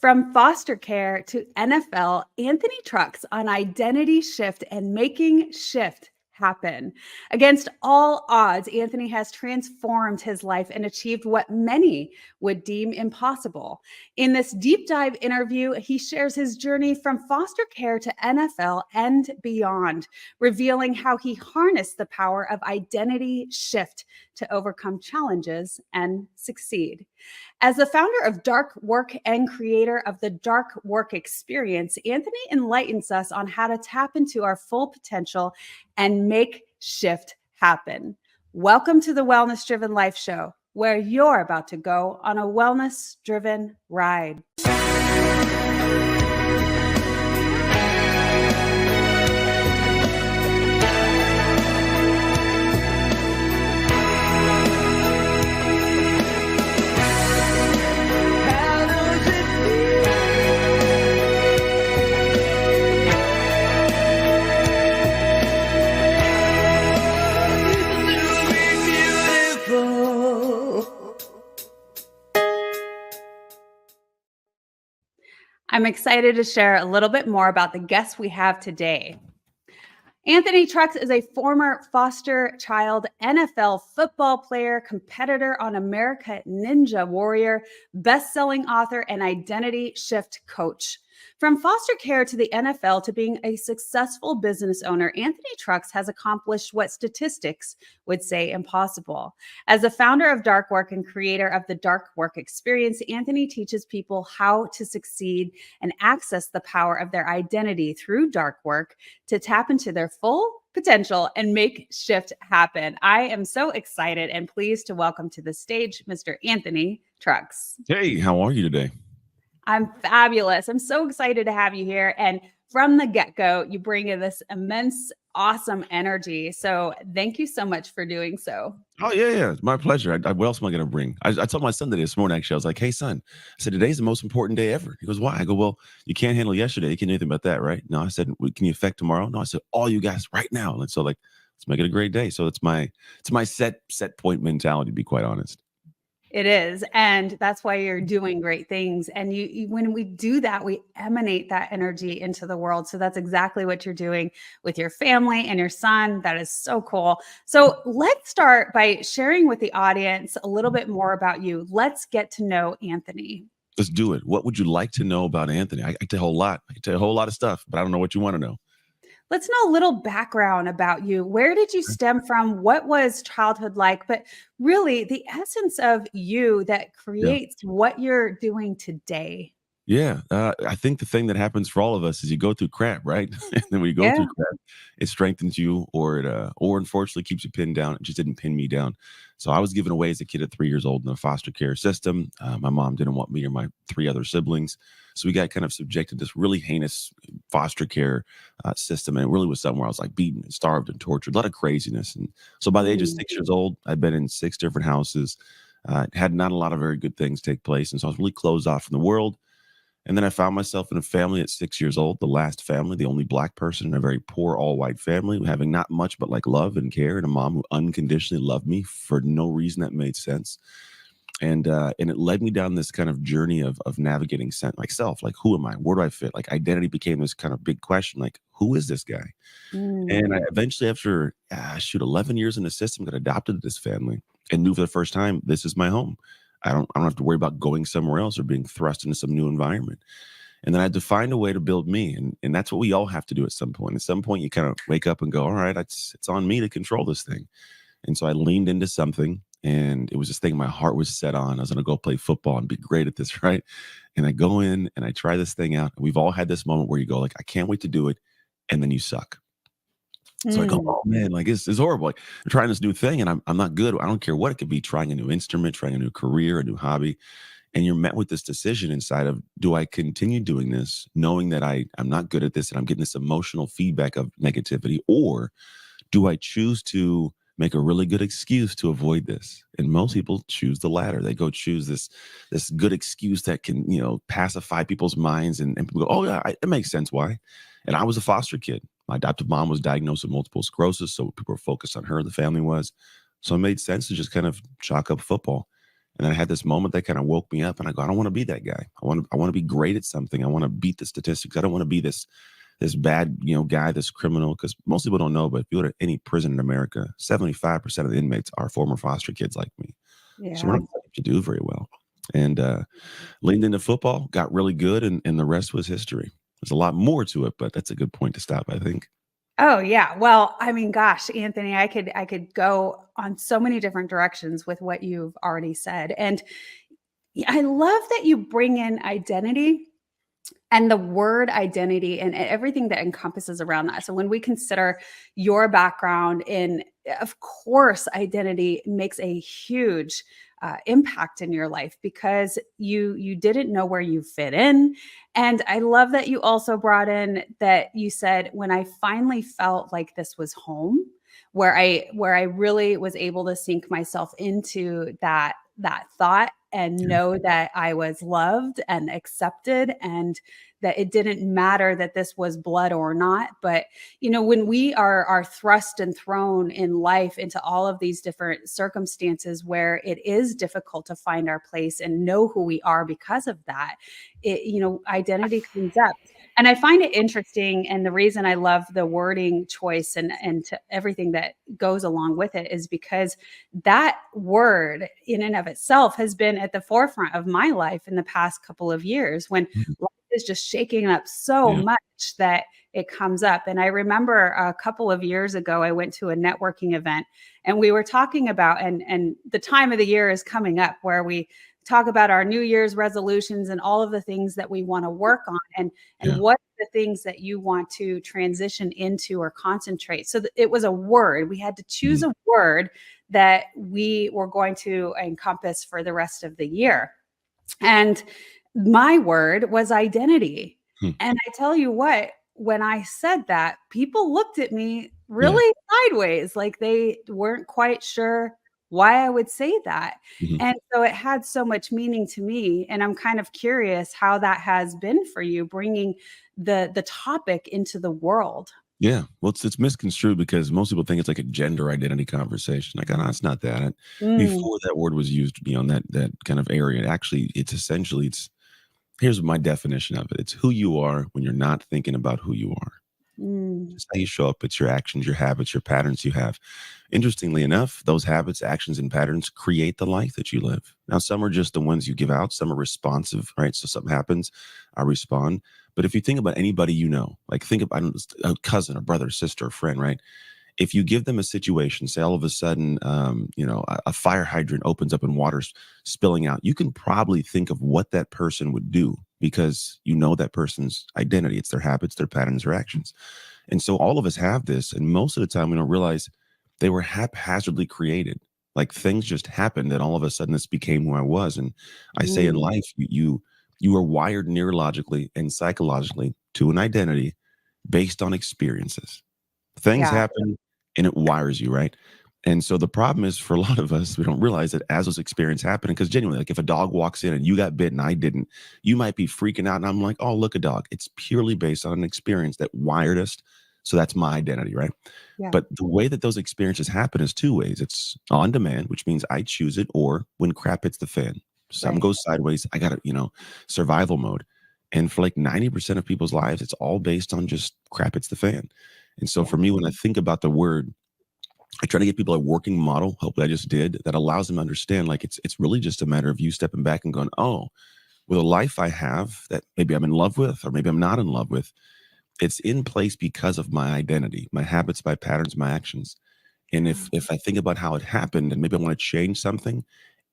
From foster care to NFL, Anthony Trucks on identity shift and making shift happen. Against all odds, Anthony has transformed his life and achieved what many would deem impossible. In this deep dive interview, he shares his journey from foster care to NFL and beyond, revealing how he harnessed the power of identity shift to overcome challenges and succeed. As the founder of Dark Work and creator of the Dark Work Experience, Anthony enlightens us on how to tap into our full potential and make shift happen. Welcome to the Wellness Driven Life Show, where you're about to go on a wellness driven ride. I'm excited to share a little bit more about the guest we have today. Anthony Trucks is a former foster child NFL football player, competitor on America Ninja Warrior, best-selling author, and identity shift coach. From foster care to the NFL to being a successful business owner, Anthony Trucks has accomplished what statistics would say impossible. As the founder of Dark Work and creator of the Dark Work Experience, Anthony teaches people how to succeed and access the power of their identity through dark work to tap into their full potential and make shift happen. I am so excited and pleased to welcome to the stage Mr. Anthony Trucks. Hey, how are you today? I'm fabulous. I'm so excited to have you here. And from the get-go, you bring in this immense, awesome energy. So thank you so much for doing so. Oh, yeah. It's my pleasure. What else am I going to bring? I told my son today this morning, actually, I was like, hey, son, I said, today's the most important day ever. He goes, why? I go, well, you can't handle yesterday. You can't do anything about that, right? No, I said, can you affect tomorrow? No, I said, all you guys right now. And so let's make it a great day. So it's my set point mentality, to be quite honest. It is. And that's why you're doing great things. And you when we do that, we emanate that energy into the world. So that's exactly what you're doing with your family and your son. That is so cool. So let's start by sharing with the audience a little bit more about you. Let's get to know Anthony. Let's do it. What would you like to know about Anthony? I tell you a whole lot. I tell you a whole lot of stuff, but I don't know what you want to know. Let's know a little background about you. Where did you stem from? What was childhood like? But really, the essence of you that creates what you're doing today. Yeah. I think the thing that happens for all of us is you go through crap, right? And then when you go through crap, it strengthens you or unfortunately keeps you pinned down. It just didn't pin me down. So I was given away as a kid at 3 years old in the foster care system. My mom didn't want me or my 3 other siblings. So we got kind of subjected to this really heinous foster care system. And it really was something where I was like beaten and starved and tortured, a lot of craziness. And so by the age of 6 years old, I'd been in 6 different houses, had not a lot of very good things take place. And so I was really closed off from the world. And then I found myself in a family at 6 years old, the last family, the only Black person in a very poor, all white family, having not much but like love and care, and a mom who unconditionally loved me for no reason that made sense. And it led me down this kind of journey of navigating myself, like, who am I? Where do I fit? Like, identity became this kind of big question, like, who is this guy? And I eventually, after 11 years in the system, got adopted to this family and knew for the first time, this is my home. I don't have to worry about going somewhere else or being thrust into some new environment. And then I had to find a way to build me. And that's what we all have to do at some point. At some point, you kind of wake up and go, all right, it's on me to control this thing. And so I leaned into something, and it was this thing my heart was set on. I was going to go play football and be great at this, right? And I go in and I try this thing out. We've all had this moment where you go, like, I can't wait to do it. And then you suck. So I go, oh man, like it's horrible. Like, I'm trying this new thing and I'm not good. I don't care what it could be, trying a new instrument, trying a new career, a new hobby. And you're met with this decision inside of, do I continue doing this, knowing that I'm not good at this and I'm getting this emotional feedback of negativity, or do I choose to make a really good excuse to avoid this? And most people choose the latter. They go choose this good excuse that can, pacify people's minds, and people go, oh yeah, it makes sense why. And I was a foster kid. My adoptive mom was diagnosed with multiple sclerosis, so people were focused on her, the family was. So it made sense to just kind of chalk up football. And then I had this moment that kind of woke me up, and I go, I don't want to be that guy. I want to be great at something. I want to beat the statistics. I don't want to be this bad, guy, this criminal. Because most people don't know, but if you go to any prison in America, 75% of the inmates are former foster kids like me. So we're Yeah. not going to do very well. And leaned into football, got really good, and the rest was history. There's a lot more to it, but that's a good point to stop, I think. Oh yeah. Well, I mean, gosh, Anthony, I could go on so many different directions with what you've already said. And I love that you bring in identity and the word identity and everything that encompasses around that. So when we consider your background in, of course, identity makes a huge impact in your life because you didn't know where you fit in. And I love that you also brought in that you said, when I finally felt like this was home, where I really was able to sink myself into that thought and Yeah. know that I was loved and accepted, and that it didn't matter that this was blood or not. But when we are thrust and thrown in life into all of these different circumstances where it is difficult to find our place and know who we are because of that, identity comes up. And I find it interesting, and the reason I love the wording choice and to everything that goes along with it is because that word in and of itself has been at the forefront of my life in the past couple of years, when Mhm. life is just shaking up so Yeah. much that it comes up. And I remember a couple of years ago, I went to a networking event, and we were talking about, and the time of the year is coming up where we talk about our New Year's resolutions and all of the things that we want to work on, and Yeah. what are the things that you want to transition into or concentrate. So it was a word. We had to choose Mhm. a word that we were going to encompass for the rest of the year. And my word was identity. Hmm. And I tell you what, when I said that, people looked at me Yeah. really sideways, like they weren't quite sure why I would say that. Mhm. And so it had so much meaning to me. And I'm kind of curious how that has been for you, bringing the topic into the world. Yeah. Well, it's misconstrued because most people think it's like a gender identity conversation. Like, no, it's not that. Mm, Before that word was used, in that kind of area, actually, it's essentially, here's my definition of it. It's who you are when you're not thinking about who you are. mm, Just how you show up. It's your actions, your habits, your patterns you have. Interestingly enough, those habits, actions, and patterns create the life that you live. Now, some are just the ones you give out, some are responsive, right? So something happens, I respond. But if you think about anybody like think about a cousin, a brother, sister, a friend, right? If you give them a situation, say all of a sudden, a fire hydrant opens up and water's spilling out, you can probably think of what that person would do because you know that person's identity. It's their habits, their patterns, their actions. And so all of us have this. And most of the time we don't realize they were haphazardly created. Like things just happened and all of a sudden this became who I was. And I say in mm, life, you are wired neurologically and psychologically to an identity based on experiences. Things yeah. happen and it wires you, right? And so the problem is for a lot of us, we don't realize that as those experiences happen, because genuinely, like if a dog walks in and you got bit and I didn't, you might be freaking out. And I'm like, oh, look, a dog. It's purely based on an experience that wired us. So that's my identity, right? Yeah. But the way that those experiences happen is two ways. It's on demand, which means I choose it, or when crap hits the fan, something Right. goes sideways, I got to, survival mode. And for like 90% of people's lives, it's all based on just crap hits the fan. And so Yeah. for me, when I think about the word, I try to give people a working model. Hopefully, I just did that allows them to understand. Like it's really just a matter of you stepping back and going, "Oh, with a life I have that maybe I'm in love with, or maybe I'm not in love with, it's in place because of my identity, my habits, my patterns, my actions." And Yeah. if I think about how it happened, and maybe I want to change something,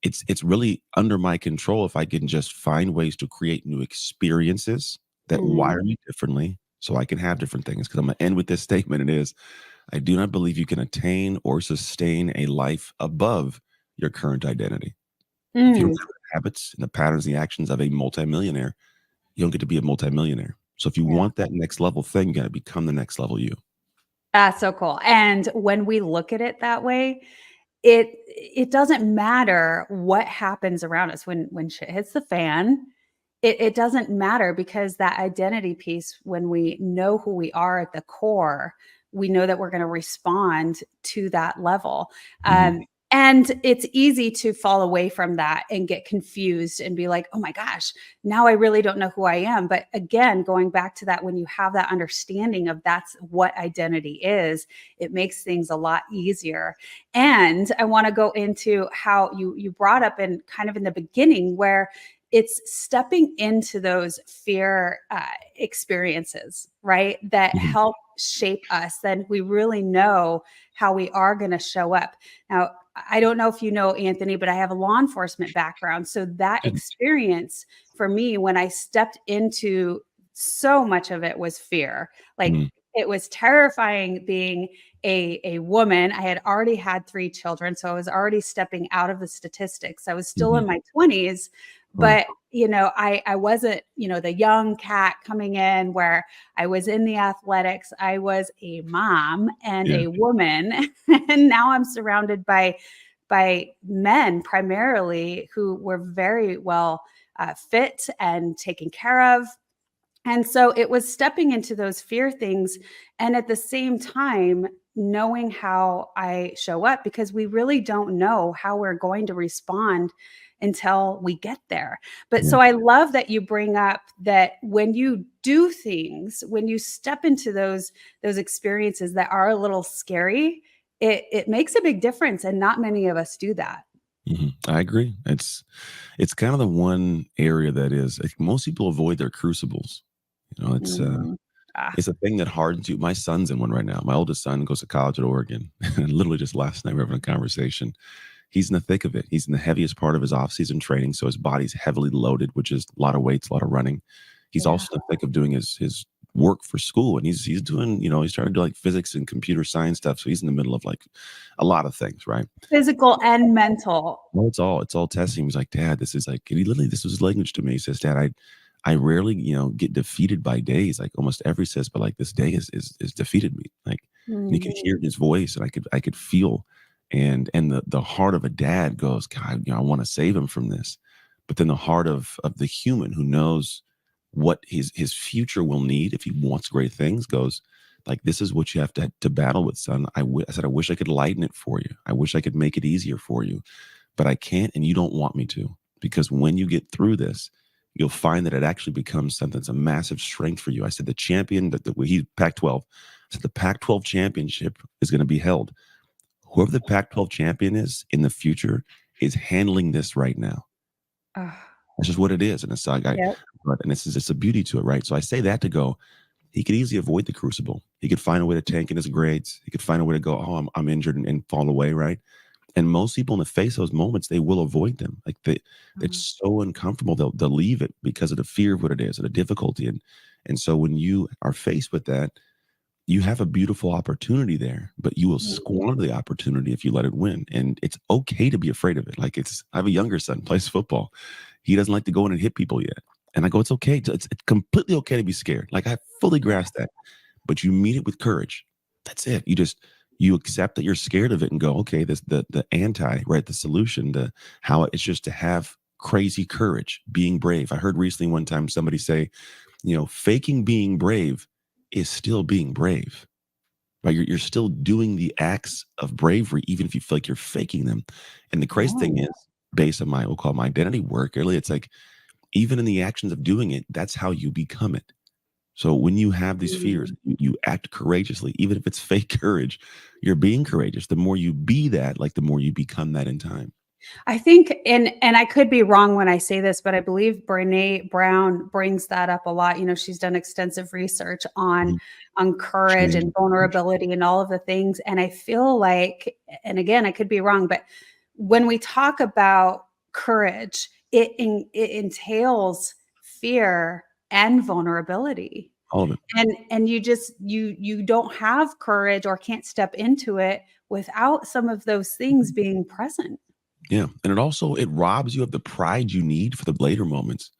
it's really under my control if I can just find ways to create new experiences that Mm, wire me differently, so I can have different things. Because I'm gonna end with this statement. It is I do not believe you can attain or sustain a life above your current identity. If you don't mm. have the habits and the patterns, the actions of a multimillionaire, you don't get to be a multimillionaire. So if you Yeah. want that next level thing, you got to become the next level you. That's so cool. And when we look at it that way, it doesn't matter what happens around us when shit hits the fan. It doesn't matter because that identity piece, when we know who we are at the core, we know that we're going to respond to that level. Mhm. Um, And it's easy to fall away from that and get confused and be like, oh my gosh, now I really don't know who I am. But again, going back to that, when you have that understanding of that's what identity is, it makes things a lot easier. And I want to go into how you brought up in kind of in the beginning where it's stepping into those fear experiences, right? That Mhm. help shape us. Then we really know how we are going to show up. Now, I don't know if you know, Anthony, but I have a law enforcement background. So that Good. experience for me, when I stepped into so much of it was fear. Like Mhm. it was terrifying being a woman. I had already had 3 children. So I was already stepping out of the statistics. I was still in Mhm. my 20s, Right. but I wasn't, the young cat coming in where I was in the athletics. I was a mom and Yeah. a woman, and now I'm surrounded by men primarily who were very well fit and taken care of. And so it was stepping into those fear things, and at the same time knowing how I show up, because we really don't know how we're going to respond until we get there. But Yeah. so I love that you bring up that when you do things, when you step into those experiences that are a little scary, it makes a big difference, and not many of us do that. I agree. It's kind of the one area that is like, most people avoid their crucibles. You know, Mm. Ah, it's a thing that hardens you. My son's in one right now. My oldest son goes to college at Oregon. And literally just last night we were having a conversation. He's in the thick of it. He's in the heaviest part of his off-season training, so his body's heavily loaded, which is a lot of weights, a lot of running. He's yeah. also in the thick of doing his work for school, and he's doing, he's trying to do like physics and computer science stuff. So he's in the middle of like a lot of things, right? Physical and mental. Well, it's all testing. He's like, Dad, this is like, and he literally, this was his language to me. He says, Dad, I rarely, get defeated by days. Like almost every says, but like this day is defeated me. Like, and you can hear it in his voice, and I could feel, and the heart of a dad goes, God, I want to save him from this. But then the heart of the human who knows what his future will need if he wants great things goes, like, this is what you have to battle with, son. I said, I wish I could lighten it for you. I wish I could make it easier for you, but I can't, and you don't want me to, because when you get through this, you'll find that it actually becomes something that's a massive strength for you. I said the champion that he Pac-12. I said the Pac-12 championship is going to be held. Whoever the Pac-12 champion is in the future is handling this right now. Ah, That's just what it is, and it's like yep. and it's a beauty to it, right? So I say that to go. He could easily avoid the crucible. He could find a way to tank in his grades. He could find a way to go, oh, I'm injured, and fall away, right? And most people in the face of those moments, they will avoid them. Like Mhm. it's so uncomfortable. They'll leave it because of the fear of what it is and the difficulty. And so when you are faced with that, you have a beautiful opportunity there, but you will Mhm. squander the opportunity if you let it win. And it's okay to be afraid of it. Like I have a younger son, plays football. He doesn't like to go in and hit people yet. And I go, it's okay. It's completely okay to be scared. Like I fully grasp that, but you meet it with courage. That's it. You accept that you're scared of it and go, okay, this the anti, right? The solution, the how it's just to have crazy courage, being brave. I heard recently one time somebody say, faking being brave is still being brave. Right? You're still doing the acts of bravery, even if you feel like you're faking them. And the crazy thing Oh. is, based on we'll call my identity work, really, it's like even in the actions of doing it, that's how you become it. So when you have these fears, Mm. you act courageously, even if it's fake courage, you're being courageous. The more you be that, like the more you become that in time. I think, and I could be wrong when I say this, but I believe Brene Brown brings that up a lot. She's done extensive research on Mhm. courage Change. and vulnerability and all of the things. And I feel like, and again, I could be wrong, but when we talk about courage, it entails fear and vulnerability. All of it. And you don't have courage or can't step into it without some of those things Mhm. being present. Yeah. And it robs you of the pride you need for the later moments.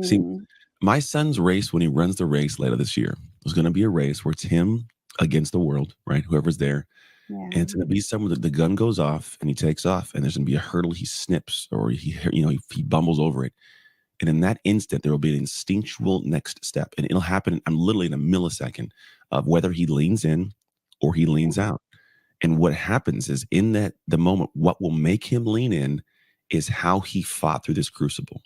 See, Mm, my son's race, when he runs the race later this year, is going to be a race where it's him against the world, right? Whoever's there. And it's yeah. going to be someone that the gun goes off and he takes off, and there's going to be a hurdle he snips, or he bumbles over it. And in that instant, there will be an instinctual next step. And it'll happen. I'm literally in a millisecond of whether he leans in or he leans out. And what happens is in the moment, what will make him lean in is how he fought through this crucible.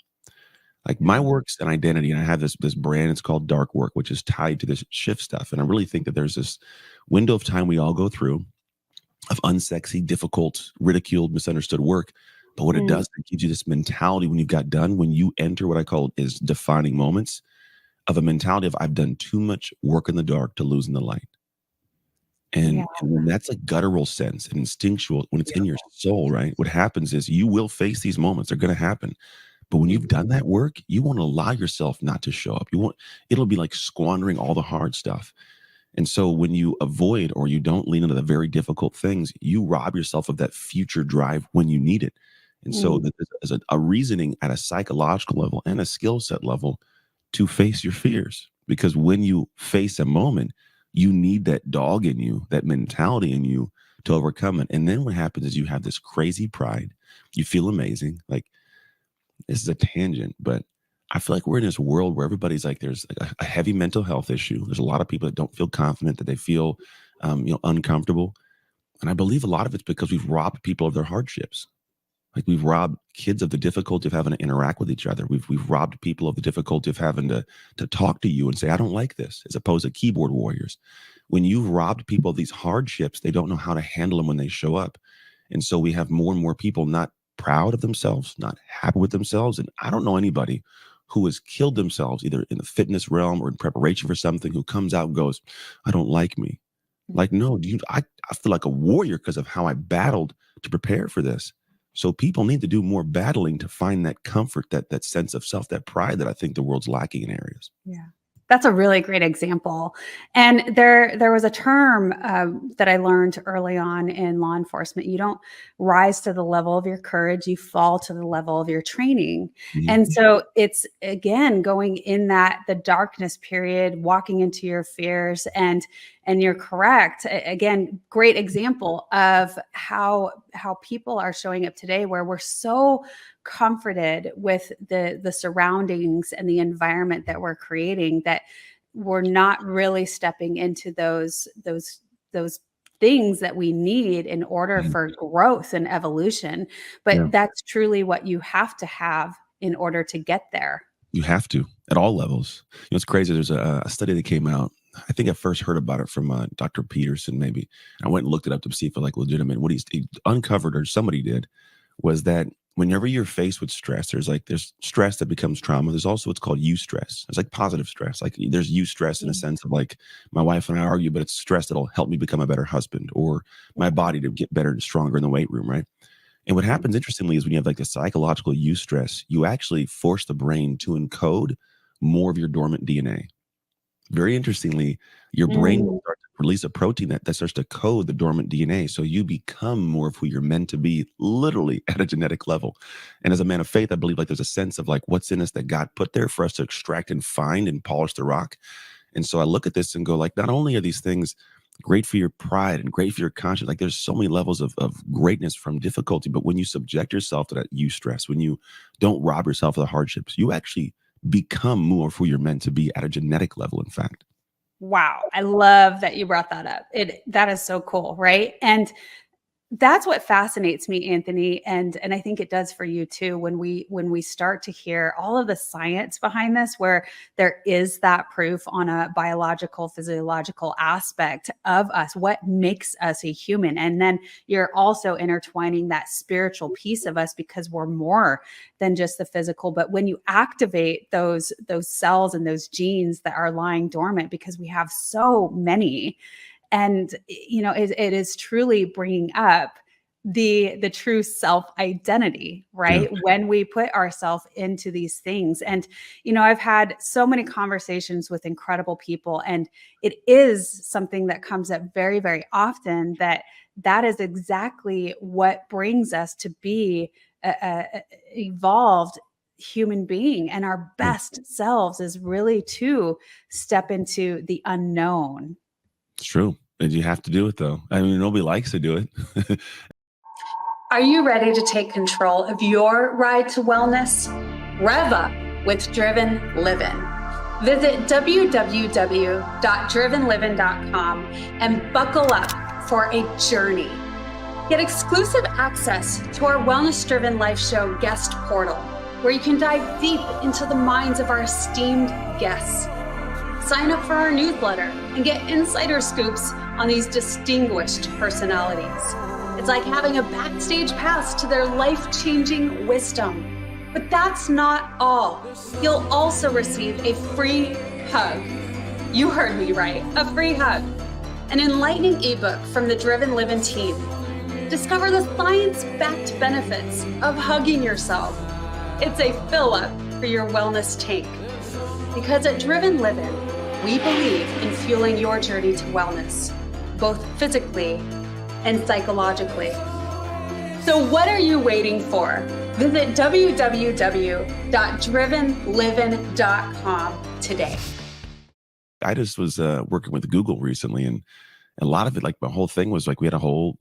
Like my Yeah. work's an identity, and I have this brand. It's called Dark Work, which is tied to this shift stuff. And I really think that there's this window of time we all go through of unsexy, difficult, ridiculed, misunderstood work. But what it Mm. does, it gives you this mentality when you've got done, when you enter what I call is defining moments of a mentality of I've done too much work in the dark to lose in the light. Yeah. And when that's a guttural sense, an instinctual, when it's in your Beautiful. soul, right? What happens is you will face these moments. They're going to happen. But when you've Mhm. done that work, you won't allow yourself not to show up. You won't, it'll be like squandering all the hard stuff. And so when you avoid or you don't lean into the very difficult things, you rob yourself of that future drive when you need it. And so Mm. there's a reasoning at a psychological level and a skill set level to face your fears. Because when you face a moment, you need that dog in you, that mentality in you to overcome it. And then what happens is you have this crazy pride. You feel amazing. Like this is a tangent, but I feel like we're in this world where everybody's like, there's like a heavy mental health issue. There's a lot of people that don't feel confident, that they feel, uncomfortable. And I believe a lot of it's because we've robbed people of their hardships. Like we've robbed kids of the difficulty of having to interact with each other. We've robbed people of the difficulty of having to talk to you and say, I don't like this, as opposed to keyboard warriors. When you've robbed people of these hardships, they don't know how to handle them when they show up. And so we have more and more people not proud of themselves, not happy with themselves. And I don't know anybody who has killed themselves either in the fitness realm or in preparation for something who comes out and goes, I don't like me. Like, no, I feel like a warrior because of how I battled to prepare for this. So people need to do more battling to find that comfort, that sense of self, that pride that I think the world's lacking in areas. Yeah. That's a really great example. And there was a term that I learned early on in law enforcement. You don't rise to the level of your courage, you fall to the level of your training. Mhm. And so it's again going in that the darkness period, walking into your fears, and you're correct. Again, great example of how people are showing up today where we're so comforted with the surroundings and the environment that we're creating that we're not really stepping into those things that we need in order Mhm. for growth and evolution. Yeah. But that's truly what you have to have in order to get there. You have to at all levels. It's crazy. There's a study that came out. I think I first heard about it from Dr. Peterson, maybe. I went and looked it up to see if it like legitimate. What he uncovered, or somebody did, was that whenever you're faced with stress, there's stress that becomes trauma. There's also what's called eustress. It's like positive stress. Like there's eustress in a Mm. sense of like my wife and I argue, but it's stress that'll help me become a better husband or my body to get better and stronger in the weight room, right? And what happens interestingly is when you have like the psychological eustress, you actually force the brain to encode more of your dormant DNA. Very interestingly, your brain will Mm. start to release a protein that starts to code the dormant DNA. So you become more of who you're meant to be, literally at a genetic level. And as a man of faith, I believe like there's a sense of like what's in us that God put there for us to extract and find and polish the rock. And so I look at this and go like, not only are these things great for your pride and great for your conscience, like there's so many levels of greatness from difficulty, but when you subject yourself to that eustress, when you don't rob yourself of the hardships, you actually become more of who you're meant to be at a genetic level, in fact. Wow, I love that you brought that up. That is so cool, right? And that's what fascinates me, Anthony, and I think it does for you too when we start to hear all of the science behind this, where there is that proof on a biological, physiological aspect of us, what makes us a human. And then you're also intertwining that spiritual piece of us because we're more than just the physical. But when you activate those cells and those genes that are lying dormant, because we have so many, and it is truly bringing up the true self identity, Yeah. right, when we put ourselves into these things. And I've had so many conversations with incredible people, and it is something that comes up very, very often, that is exactly what brings us to be a evolved human being, and our Yeah. best selves is really to step into the unknown. It's true. And you have to do it though. I mean, nobody likes to do it. Are you ready to take control of your ride to wellness? Rev up with Driven Living. Visit www.drivenliving.com and buckle up for a journey. Get exclusive access to our wellness-driven life show guest portal, where you can dive deep into the minds of our esteemed guests. Sign up for our newsletter and get insider scoops on these distinguished personalities. It's like having a backstage pass to their life-changing wisdom. But that's not all. You'll also receive a free hug. You heard me right, a free hug. An enlightening ebook from the Driven Living team. Discover the science-backed benefits of hugging yourself. It's a fill-up for your wellness tank. Because at Driven Living, we believe in fueling your journey to wellness, both physically and psychologically. So what are you waiting for? Visit www.drivenliving.com today. I just was working with Google recently, and a lot of it, like my whole thing was like, we had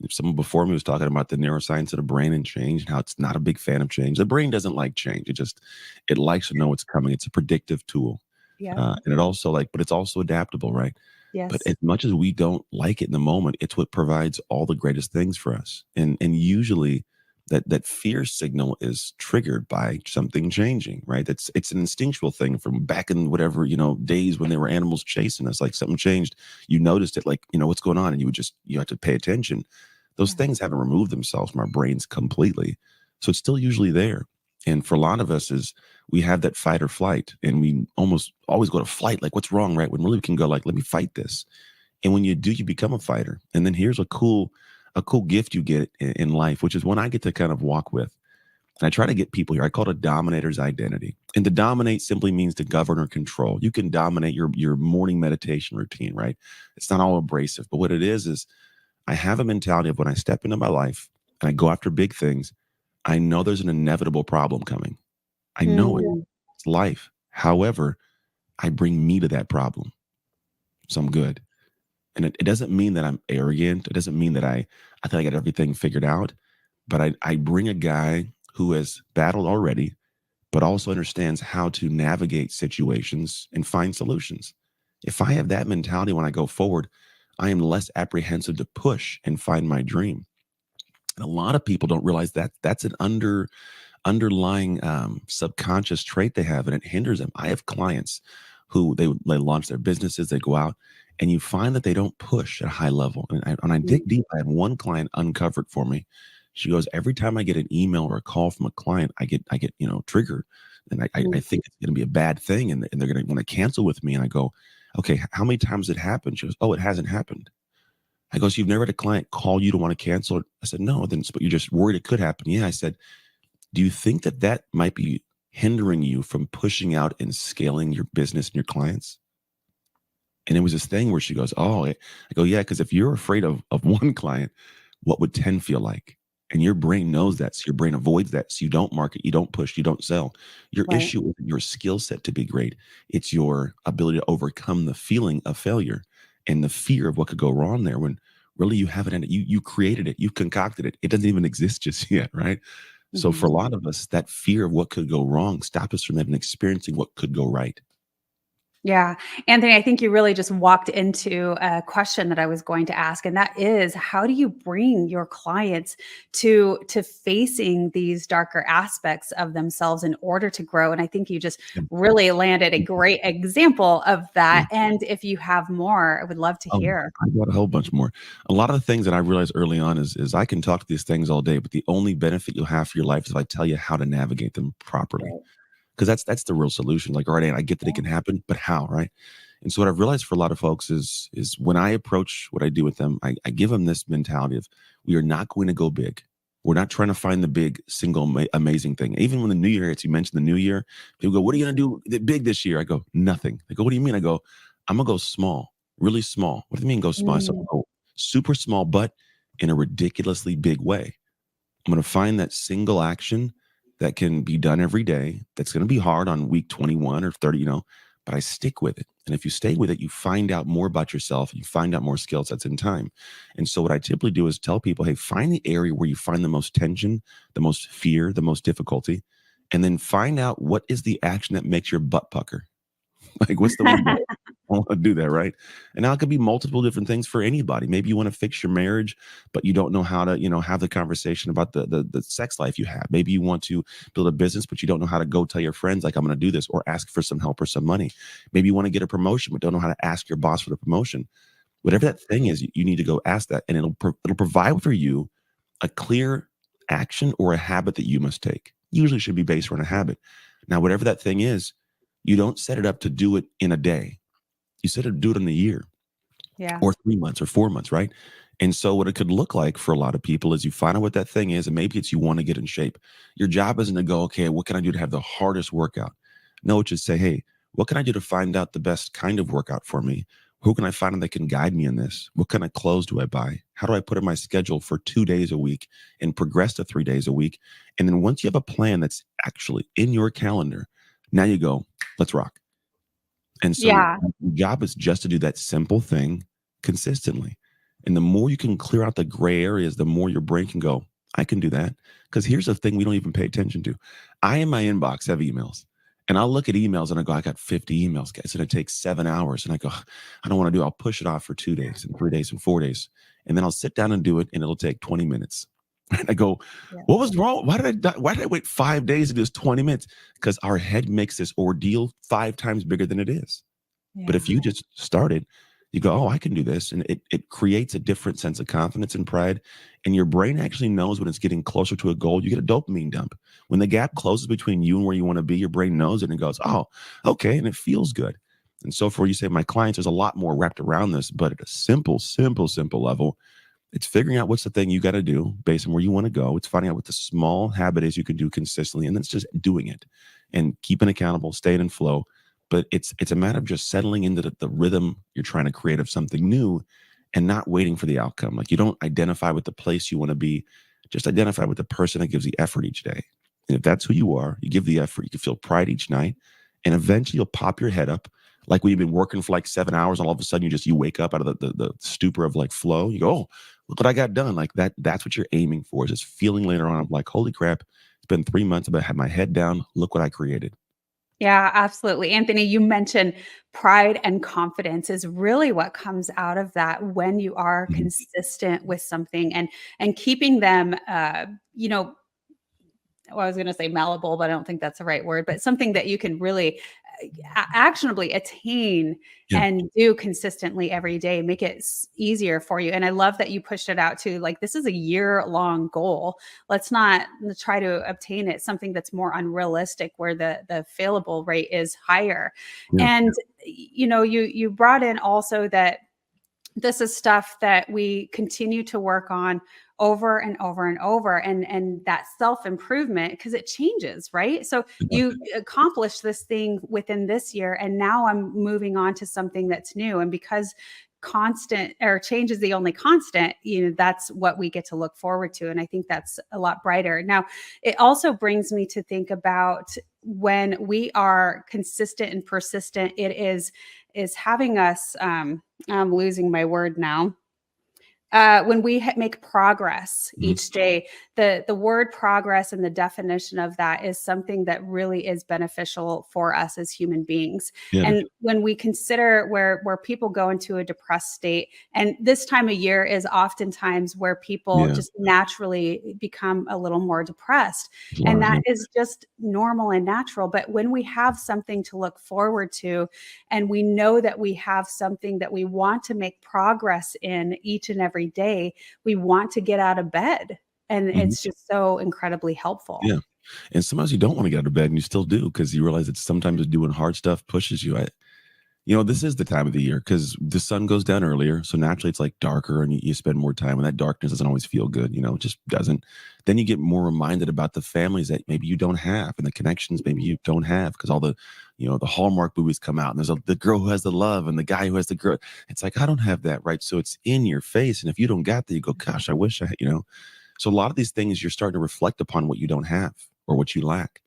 someone before me was talking about the neuroscience of the brain and change and how it's not a big fan of change. The brain doesn't like change. It likes to know what's coming. It's a predictive tool. Yeah. And but it's also adaptable, right? Yes. But as much as we don't like it in the moment, it's what provides all the greatest things for us. And usually that fear signal is triggered by something changing, right? It's an instinctual thing from back in whatever, days when there were animals chasing us, like something changed, you noticed it, like, what's going on? And you have to pay attention. Those things haven't removed themselves from our brains completely. So it's still usually there. And for a lot of us we have that fight or flight, and we almost always go to flight. Like, what's wrong, right? When really we can go like, let me fight this. And when you do, you become a fighter. And then here's a cool gift you get in life, which is one I get to kind of walk with. And I try to get people here. I call it a dominator's identity. And to dominate simply means to govern or control. You can dominate your morning meditation routine, right? It's not all abrasive, but what it is I have a mentality of when I step into my life and I go after big things, I know there's an inevitable problem coming. I know it. It's life. However, I bring me to that problem. So I'm good. And it doesn't mean that I'm arrogant. It doesn't mean that I think I got everything figured out. But I bring a guy who has battled already, but also understands how to navigate situations and find solutions. If I have that mentality when I go forward, I am less apprehensive to push and find my dream. And a lot of people don't realize that that's an underlying subconscious trait they have, and it hinders them. I have clients who they launch their businesses, they go out, and you find that they don't push at a high level. And when I dig deep, I have one client uncovered for me. She goes, every time I get an email or a call from a client, I get triggered, and I think it's going to be a bad thing, and they're going to want to cancel with me. And I go, okay, how many times did it happen? She goes, oh, it hasn't happened. I go, so you've never had a client call you to want to cancel? I said, no, but you're just worried it could happen. Yeah, I said, do you think that might be hindering you from pushing out and scaling your business and your clients? And it was this thing where she goes, oh, I go, yeah, because if you're afraid of one client, what would 10 feel like? And your brain knows that. So your brain avoids that. So you don't market, you don't push, you don't sell. Your issue isn't your skill set to be great. It's your ability to overcome the feeling of failure and the fear of what could go wrong there when really you haven't had it. You created it. You concocted it. It doesn't even exist just yet, right? So for a lot of us, that fear of what could go wrong stops us from even experiencing what could go right. Yeah. Anthony, I think you really just walked into a question that I was going to ask. And that is, how do you bring your clients to facing these darker aspects of themselves in order to grow? And I think you just really landed a great example of that. And if you have more, I would love to hear. I got a whole bunch more. A lot of the things that I realized early on is I can talk to these things all day, but the only benefit you'll have for your life is if I tell you how to navigate them properly. Right. Because that's the real solution. Like, all right, I get that it can happen, but how, right? And so what I've realized for a lot of folks is when I approach what I do with them, I give them this mentality of, we are not going to go big. We're not trying to find the big single amazing thing. Even when the new year hits, you mentioned the new year, people go, what are you going to do big this year? I go, nothing. They go, what do you mean? I go, I'm going to go small, really small. What do you mean go small? So I go, super small, but in a ridiculously big way. I'm going to find that single action that can be done every day. That's going to be hard on week 21 or 30, but I stick with it. And if you stay with it, you find out more about yourself. You find out more skill sets in time. And so what I typically do is tell people, hey, find the area where you find the most tension, the most fear, the most difficulty, and then find out what is the action that makes your butt pucker. Like, what's the one? want to do that, right? And now it could be multiple different things for anybody. Maybe you want to fix your marriage, but you don't know how to, have the conversation about the sex life you have. Maybe you want to build a business, but you don't know how to go tell your friends, like, I'm going to do this, or ask for some help or some money. Maybe you want to get a promotion, but don't know how to ask your boss for the promotion. Whatever that thing is, you need to go ask that, and it'll provide for you a clear action or a habit that you must take. Usually should be based on a habit. Now, whatever that thing is, you don't set it up to do it in a day. You set it to do it in a year Yeah. or 3 months or 4 months, right? And so what it could look like for a lot of people is you find out what that thing is, and maybe it's you want to get in shape. Your job isn't to go, okay, what can I do to have the hardest workout? No, it's just say, hey, what can I do to find out the best kind of workout for me? Who can I find that can guide me in this? What kind of clothes do I buy? How do I put in my schedule for 2 days a week and progress to 3 days a week? And then once you have a plan that's actually in your calendar, now you go, let's rock. And so Yeah. your job is just to do that simple thing consistently. And the more you can clear out the gray areas, the more your brain can go, I can do that. Because here's the thing we don't even pay attention to. I, in my inbox, have emails. And I'll look at emails and I go, I got 50 emails, guys. And it takes 7 hours. And I go, I don't want to do it. I'll push it off for 2 days and 3 days and 4 days. And then I'll sit down and do it. And it'll take 20 minutes. And I go, Yeah. what was wrong? Why did I wait 5 days to do this 20 minutes? Because our head makes this ordeal 5 times bigger than it is. But if you just started, you go, oh, I can do this. And it creates a different sense of confidence and pride. And your brain actually knows when it's getting closer to a goal. You get a dopamine dump. When the gap closes between you and where you want to be, your brain knows it and it goes, oh, okay. And it feels good. And so for you say, my clients, there's a lot more wrapped around this, but at a simple level, it's figuring out what's the thing you got to do based on where you want to go. It's finding out what the small habit is you can do consistently. And then it's just doing it and keeping accountable, staying in flow. But it's a matter of just settling into the rhythm you're trying to create of something new and not waiting for the outcome. Like, you don't identify with the place you want to be, just identify with the person that gives the effort each day. And if that's who you are, you give the effort, you can feel pride each night, and eventually you'll pop your head up. Like when you've been working for like 7 hours and all of a sudden you wake up out of the stupor of like flow. You go, oh, look what I got done. Like that's what you're aiming for, is this feeling later on of like, holy crap, it's been 3 months, but I had my head down. Look what I created. Yeah, absolutely. Anthony, you mentioned pride and confidence is really what comes out of that when you are Mhm. consistent with something and keeping them well, I was going to say malleable, but I don't think that's the right word, but something that you can really actionably attain Yeah. and do consistently every day, make it easier for you. And I love that you pushed it out to like, this is a year-long goal. Let's not try to obtain it something that's more unrealistic where the failable rate is higher. Yeah. And you brought in also that this is stuff that we continue to work on over and over and over, and that self-improvement, because it changes, right? So you accomplish this thing within this year, and now I'm moving on to something that's new. And because constant or change is the only constant, that's what we get to look forward to. And I think that's a lot brighter. Now, it also brings me to think about when we are consistent and persistent, it is having us I'm losing my word now. When we make progress Mhm. each day, the word progress and the definition of that is something that really is beneficial for us as human beings. Yeah. And when we consider where people go into a depressed state, and this time of year is oftentimes where people Yeah. just naturally become a little more depressed, There's a lot and of that it. is just normal and natural. But when we have something to look forward to, and we know that we have something that we want to make progress in each and every day, we want to get out of bed. And Mhm. it's just so incredibly helpful. Yeah. And sometimes you don't want to get out of bed and you still do because you realize that sometimes doing hard stuff pushes you. This is the time of the year because the sun goes down earlier. So naturally it's like darker and you spend more time, and that darkness doesn't always feel good. It just doesn't. Then you get more reminded about the families that maybe you don't have and the connections maybe you don't have because all the Hallmark movies come out and there's the girl who has the love and the guy who has the girl. It's like, I don't have that. Right. So it's in your face. And if you don't got that, you go, gosh, I wish I had. So a lot of these things you're starting to reflect upon what you don't have or what you lack.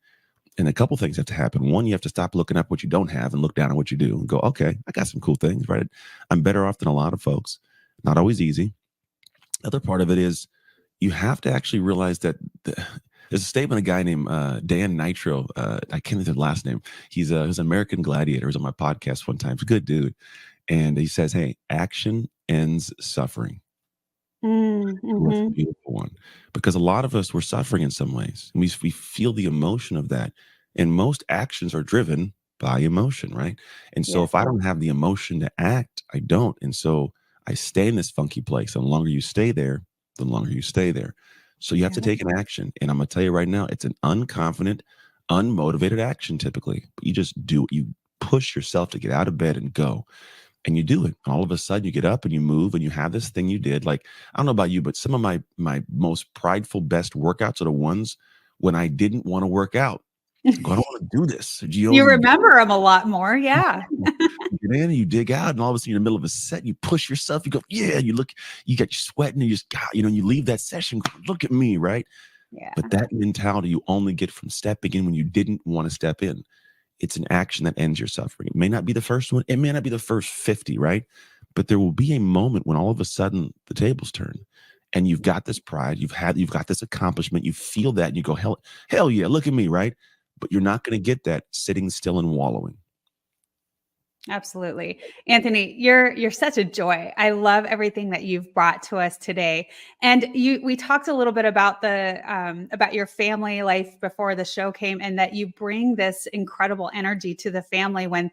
And a couple things have to happen. One, you have to stop looking up what you don't have and look down at what you do and go, okay, I got some cool things, right? I'm better off than a lot of folks. Not always easy. The other part of it is you have to actually realize that There's a statement, a guy named Dan Nitro. I can't remember the last name. He's an American Gladiator. He was on my podcast one time. He's a good dude. And he says, hey, action ends suffering. That's a Mm-hmm. beautiful one. Because a lot of us, we're suffering in some ways. And we feel the emotion of that. And most actions are driven by emotion, right? And so Yeah. if I don't have the emotion to act, I don't. And so I stay in this funky place. And the longer you stay there, the longer you stay there. So you have to Yeah. take an action. And I'm going to tell you right now, it's an unconfident, unmotivated action typically. But you just do it. You push yourself to get out of bed and go. And you do it. All of a sudden you get up and you move and you have this thing you did. Like, I don't know about you, but some of my most prideful, best workouts are the ones when I didn't want to work out. I go, I don't want to do this. You remember them a lot more. Yeah. You get in and you dig out, and all of a sudden you're in the middle of a set, you push yourself, you go, yeah, you look, you get you sweating, and you just, God, you leave that session, look at me, right? Yeah. But that mentality you only get from stepping in when you didn't want to step in. It's an action that ends your suffering. It may not be the first one. It may not be the first 50, right? But there will be a moment when all of a sudden the tables turn and you've got this pride, you've got this accomplishment, you feel that and you go, hell yeah, look at me, right? But you're not going to get that sitting still and wallowing. Absolutely. Anthony, you're such a joy. I love everything that you've brought to us today. And we talked a little bit about about your family life before the show came, and that you bring this incredible energy to the family when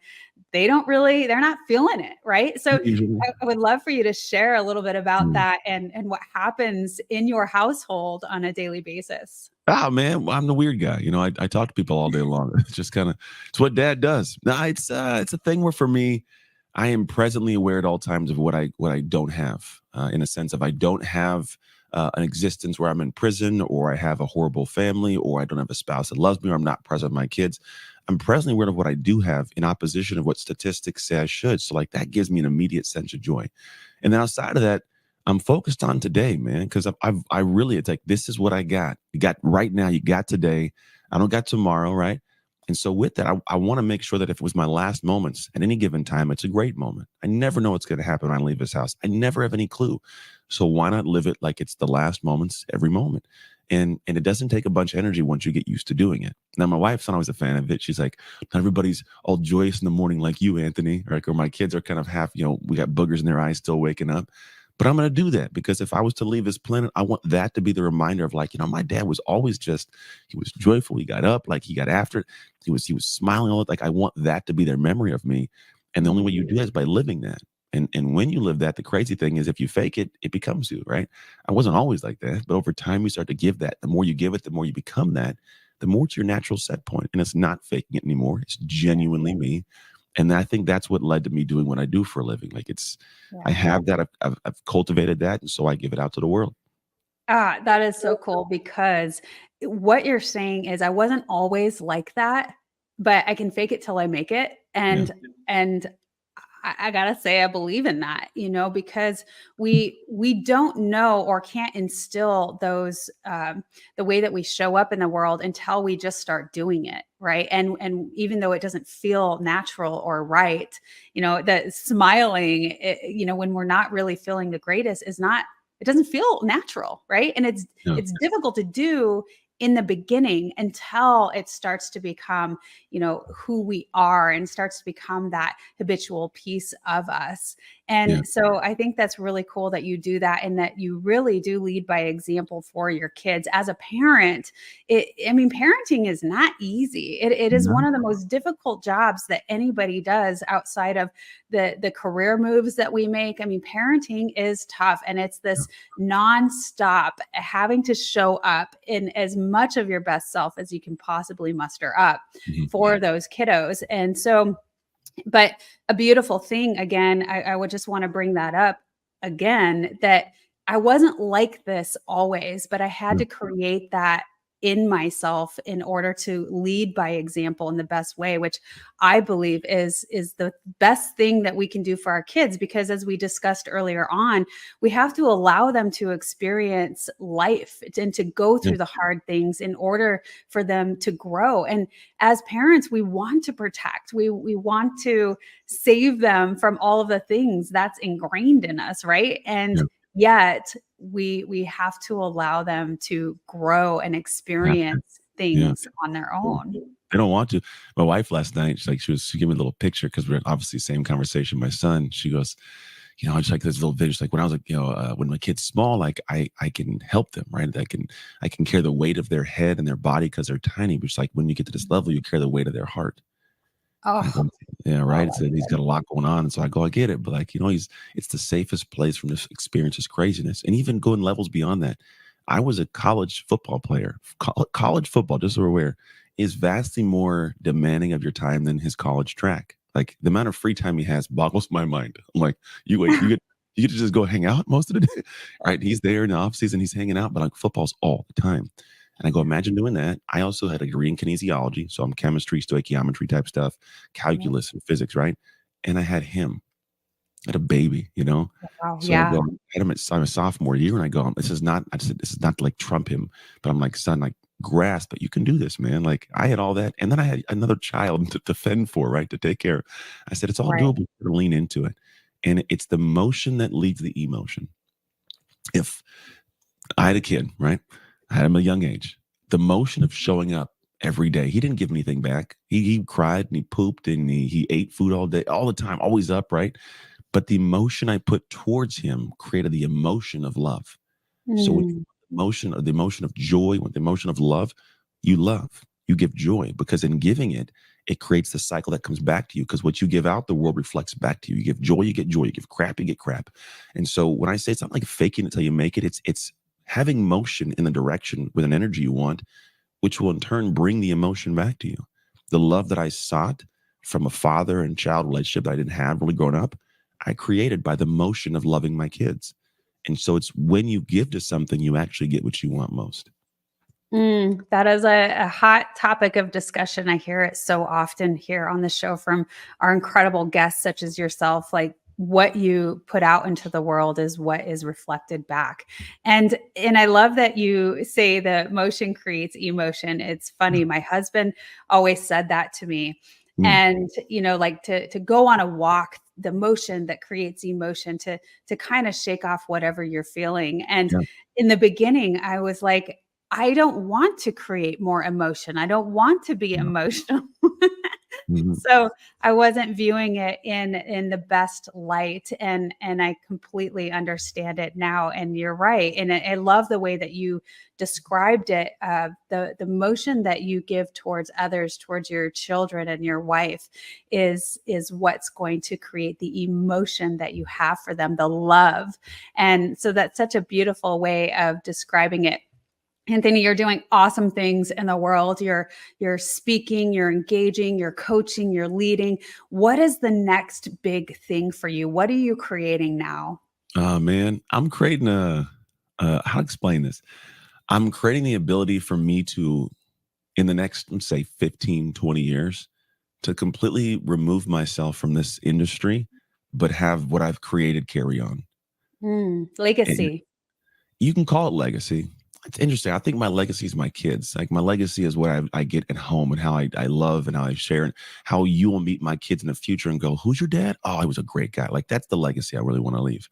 they're not feeling it, right? So I would love for you to share a little bit about that and what happens in your household on a daily basis. Oh man, well, I'm the weird guy. I talk to people all day long. It's just it's what dad does. No, it's a thing where for me, I am presently aware at all times of what I don't have. In a sense of I don't have an existence where I'm in prison, or I have a horrible family, or I don't have a spouse that loves me, or I'm not present with my kids. I'm presently aware of what I do have in opposition of what statistics say I should. So like that gives me an immediate sense of joy. And then outside of that, I'm focused on today, man, because I really, it's like, this is what I got. You got right now, you got today. I don't got tomorrow, right? And so with that, I want to make sure that if it was my last moments at any given time, it's a great moment. I never know what's going to happen when I leave this house. I never have any clue. So why not live it like it's the last moments every moment? And it doesn't take a bunch of energy once you get used to doing it. Now, my wife's not always a fan of it. She's like, not everybody's all joyous in the morning like you, Anthony, right? Or my kids are kind of half, we got boogers in their eyes still waking up. But I'm going to do that because if I was to leave this planet, I want that to be the reminder of like, my dad was always he was joyful. He got up, like he got after it. He was smiling all the like, I want that to be their memory of me. And the only way you do that is by living that. And when you live that, the crazy thing is if you fake it, it becomes you, right? I wasn't always like that, but over time you start to give that. The more you give it, the more you become that, the more it's your natural set point. And it's not faking it anymore. It's genuinely me. And I think that's what led to me doing what I do for a living. Like I have that, I've cultivated that. And so I give it out to the world. That is so cool, because what you're saying is I wasn't always like that, but I can fake it till I make it. And I gotta say, I believe in that, because we don't know or can't instill those the way that we show up in the world until we just start doing it, right? And even though it doesn't feel natural or right, that smiling, when we're not really feeling the greatest, it doesn't feel natural, right? And it's difficult to do in the beginning until it starts to become, who we are and starts to become that habitual piece of us. And so I think that's really cool that you do that, and that you really do lead by example for your kids. As a parent, parenting is not easy. It is one of the most difficult jobs that anybody does outside of the career moves that we make. Parenting is tough, and it's this nonstop having to show up in as much of your best self as you can possibly muster up for those kiddos. And so, but a beautiful thing, again, I would just want to bring that up again, that I wasn't like this always, but I had to create that in myself in order to lead by example in the best way, which I believe is the best thing that we can do for our kids. Because as we discussed earlier on, we have to allow them to experience life and to go through the hard things in order for them to grow. And as parents, we want to protect, we want to save them from all of the things that's ingrained in us, right? And yet we have to allow them to grow and Have to. experience Yeah. things on their own. They don't want to. My wife last night, she gave me a little picture because we're obviously same conversation. My son, she goes, I just like this little video. She's like, when I was like, when my kid's small, like I can help them, right? I can carry the weight of their head and their body because they're tiny. But it's like when you get to this level, you carry the weight of their heart. I Oh, go, yeah, oh, right. So he's got a lot going on. And so I go, I get it. But like, it's the safest place from this experience, this craziness. And even going levels beyond that. I was a college football player. College football, just so we're aware, is vastly more demanding of your time than his college track. Like the amount of free time he has boggles my mind. I'm like, you get to just go hang out most of the day. Right. He's there in the off season, he's hanging out, but like football's all the time. And I go, imagine doing that. I also had a degree in kinesiology. So I'm chemistry, stoichiometry type stuff, yeah. calculus and physics, right? And I had him, I had a baby. Wow, So I yeah. go, I had him I'm a sophomore year, and I go, I said, this is not to like trump him, but I'm like, son, like grasp that you can do this, man. Like I had all that. And then I had another child to fend for, right? To take care of. I said, it's all Right. doable. Lean into it. And it's the motion that leads the emotion. If I had a kid, right? I had him at a young age. The motion of showing up every day, he didn't give anything back. He cried and he pooped and he ate food all day, all the time, always up, right? But the emotion I put towards him created the emotion of love. So when you Mm, the emotion of joy, with the emotion of love, you love, you give joy because in giving it, it creates the cycle that comes back to you. Because what you give out, the world reflects back to you. You give joy, you get joy. You give crap, you get crap. And so when I say it's not like faking it till you make it, it's having motion in the direction with an energy you want, which will in turn bring the emotion back to you. The love that I sought from a father and child relationship that I didn't have really growing up, I created by the motion of loving my kids. And so it's when you give to something, you actually get what you want most. that is a hot topic of discussion. I hear it so often here on the show from our incredible guests, such as yourself. Like what you put out into the world is what is reflected back. And I love that you say that motion creates emotion. It's Yeah. funny. My husband always said that to me. Mm, And like to go on a walk, the motion that creates emotion to kind of shake off whatever you're feeling. And yeah. in the beginning, I was like, I don't want to create more emotion. I don't want to be Yeah. emotional. Mhm. So I wasn't viewing it in the best light, and I completely understand it now. And you're right. And I love the way that you described it. The motion that you give towards others, towards your children and your wife, is what's going to create the emotion that you have for them, the love. And so that's such a beautiful way of describing it. Anthony, you're doing awesome things in the world. You're speaking, you're engaging, you're coaching, you're leading. What is the next big thing for you? What are you creating now? Man, I'm creating how to explain this? I'm creating the ability for me to, in the next, let's say 15, 20 years, to completely remove myself from this industry, but have what I've created carry on. And Legacy. you can call it legacy. It's interesting. I think my legacy is my kids. Like my legacy is what I get at home and how I love and how I share and how you will meet my kids in the future and go, who's your dad? Oh, he was a great guy. Like that's the legacy I really want to leave.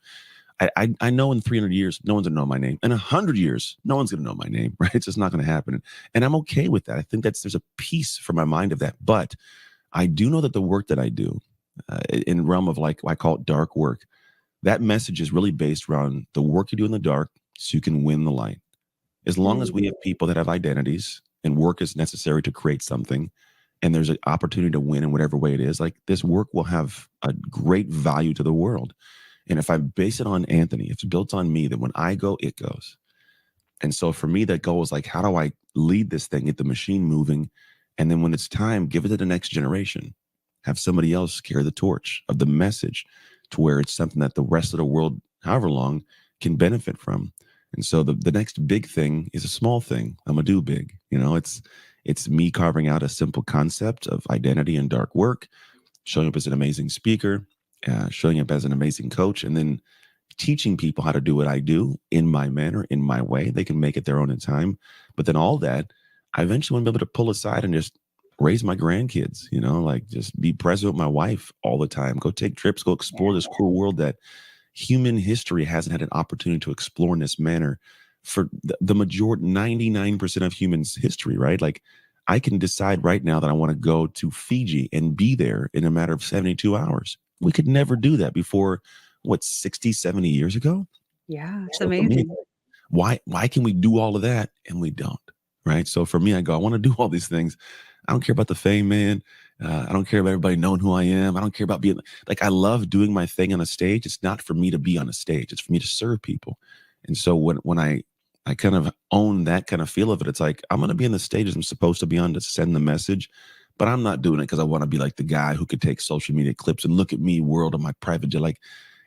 I know in 300 years, no one's gonna know my name. In 100 years, no one's gonna know my name, right? It's just not gonna happen. And I'm okay with that. I think there's a piece for my mind of that. But I do know that the work that I do in realm of like, I call it dark work, that message is really based around the work you do in the dark so you can win the light. As long as Mm, we have people that have identities and work is necessary to create something, and there's an opportunity to win in whatever way it is, like this work will have a great value to the world. And if I base it on Anthony, if it's built on me, then when I go, it goes. And so for me, that goal is like, how do I lead this thing, get the machine moving? And then when it's time, give it to the next generation. Have somebody else carry the torch of the message to where it's something that the rest of the world, however long, can benefit from. And so the next big thing is a small thing. I'm gonna do big. It's me carving out a simple concept of identity and dark work, showing up as an amazing speaker, showing up as an amazing coach, and then teaching people how to do what I do in my manner, in my way. They can make it their own in time. But then all that, I eventually want to be able to pull aside and just raise my grandkids, like just be present with my wife all the time, go take trips, go explore this cool world that human history hasn't had an opportunity to explore in this manner for the majority, 99% of humans history, right? Like I can decide right now that I want to go to Fiji and be there in a matter of 72 hours. We could never do that before, what, 60, 70 years ago? Yeah, it's So for me, amazing. why can we do all of that and we don't? Right. So for me, I go, I want to do all these things. I don't care about the fame, man. I don't care about everybody knowing who I am. I don't care about being like, I love doing my thing on a stage. It's not for me to be on a stage. It's for me to serve people. And so when I kind of own that kind of feel of it, it's like, I'm going to be on the stages I'm supposed to be on to send the message, but I'm not doing it because I want to be like the guy who could take social media clips and look at me world on my private jet. Like,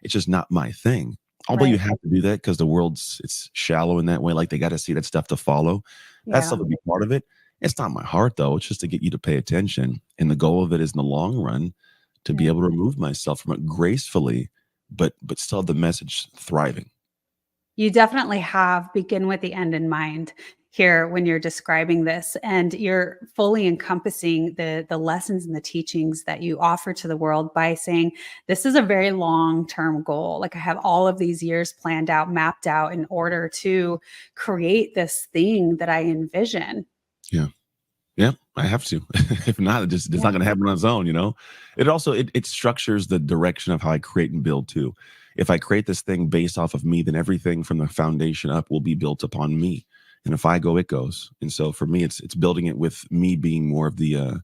it's just not my thing. Although you Right. have to do that because the world's it's shallow in that way. Like they got to see that stuff to follow. That Yeah. stuff would be part of it. It's not my heart though. It's just to get you to pay attention. And the goal of it is in the long run to be Yeah. able to remove myself from it gracefully, but still have the message thriving. You definitely have begin with the end in mind here when you're describing this, and you're fully encompassing the lessons and the teachings that you offer to the world by saying this is a very long-term goal. Like I have all of these years planned out, mapped out in order to create this thing that I envision. Yeah. Yeah, I have to. If not, it's Yeah. not gonna happen on its own, you know? It also it structures the direction of how I create and build too. If I create this thing based off of me, then everything from the foundation up will be built upon me. And if I go, it goes. And so for me, it's building it with me being more of the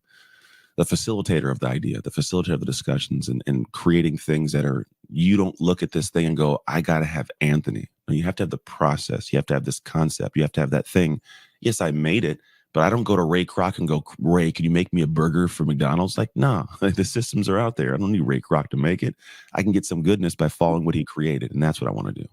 facilitator of the idea, the facilitator of the discussions and creating things that are you don't look at this thing and go, I gotta have Anthony. No, you have to have the process, you have to have this concept, you have to have that thing. Yes, I made it, but I don't go to Ray Kroc and go, Ray, can you make me a burger for McDonald's? Like, no, like the systems are out there. I don't need Ray Kroc to make it. I can get some goodness by following what he created. And that's what I want to do.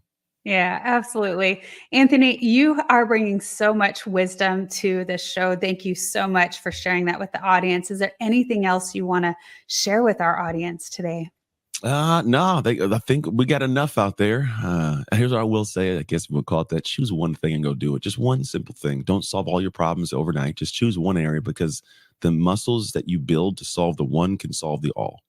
Yeah, absolutely. Anthony, you are bringing so much wisdom to this show. Thank you so much for sharing that with the audience. Is there anything else you want to share with our audience today? No, I think we got enough out there. Here's what I will say. I guess we'll call it that. Choose one thing and go do it. Just one simple thing. Don't solve all your problems overnight. Just choose one area because the muscles that you build to solve the one can solve the all.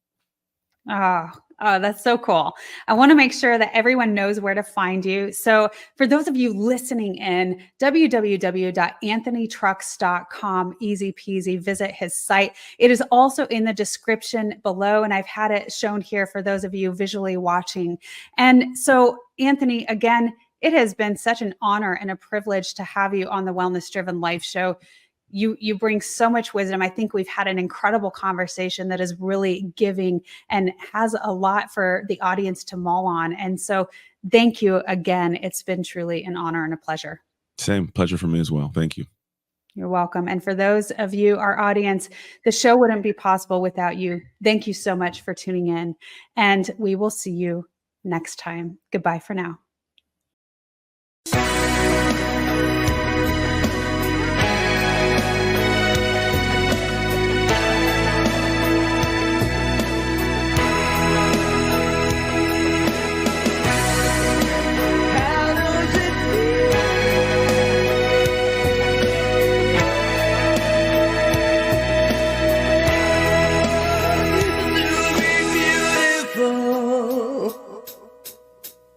Oh, oh, that's so cool. I want to make sure that everyone knows where to find you. So, for those of you listening in, www.anthonytrucks.com, easy peasy, visit his site. It is also in the description below, and I've had it shown here for those of you visually watching. And so, Anthony, again, it has been such an honor and a privilege to have you on the Wellness Driven Life Show. You bring so much wisdom. I think we've had an incredible conversation that is really giving and has a lot for the audience to mull on. And so thank you again. It's been truly an honor and a pleasure. Same pleasure for me as well. Thank you. You're welcome. And for those of you, our audience, the show wouldn't be possible without you. Thank you so much for tuning in. And we will see you next time. Goodbye for now.